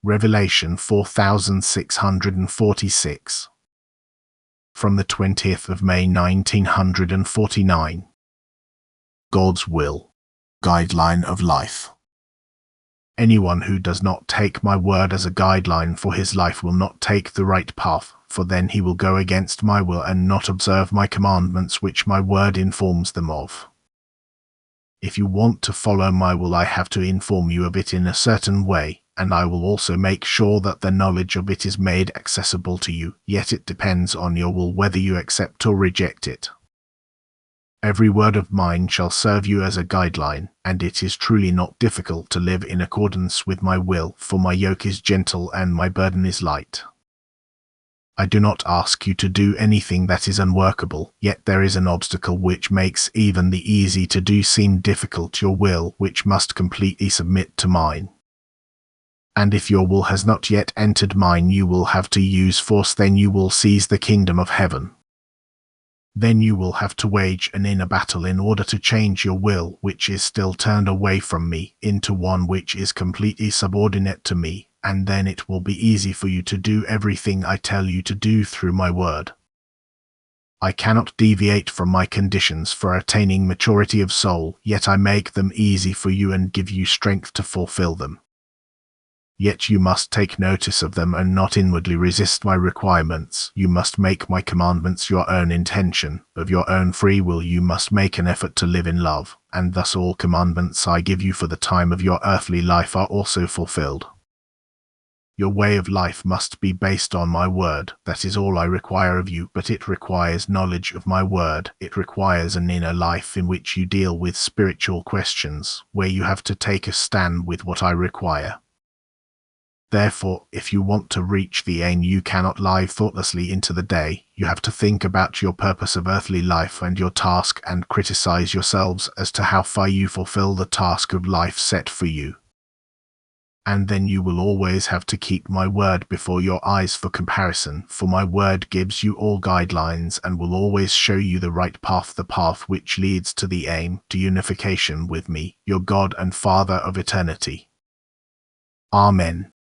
Revelation 4646. From the 20th of May 1949. God's Will. Guideline of Life. Anyone who does not take my word as a guideline for his life will not take the right path, for then he will go against my will and not observe my commandments which my word informs them of. If you want to follow my will, I have to inform you of it in a certain way, and I will also make sure that the knowledge of it is made accessible to you, yet it depends on your will whether you accept or reject it. Every word of mine shall serve you as a guideline, and it is truly not difficult to live in accordance with my will, for my yoke is gentle and my burden is light. I do not ask you to do anything that is unworkable, yet there is an obstacle which makes even the easy to do seem difficult: your will, which must completely submit to mine. And if your will has not yet entered mine, you will have to use force, then you will seize the kingdom of heaven. Then you will have to wage an inner battle in order to change your will, which is still turned away from me, into one which is completely subordinate to me, and then it will be easy for you to do everything I tell you to do through my word. I cannot deviate from my conditions for attaining maturity of soul, yet I make them easy for you and give you strength to fulfill them. Yet you must take notice of them and not inwardly resist my requirements. You must make my commandments your own intention. Of your own free will you must make an effort to live in love, and thus all commandments I give you for the time of your earthly life are also fulfilled. Your way of life must be based on my word. That is all I require of you, but it requires knowledge of my word. It requires an inner life in which you deal with spiritual questions, where you have to take a stand with what I require. Therefore, if you want to reach the aim, you cannot lie thoughtlessly into the day. You have to think about your purpose of earthly life and your task, and criticize yourselves as to how far you fulfill the task of life set for you. And then you will always have to keep my word before your eyes for comparison, for my word gives you all guidelines and will always show you the right path, the path which leads to the aim, to unification with me, your God and Father of eternity. Amen.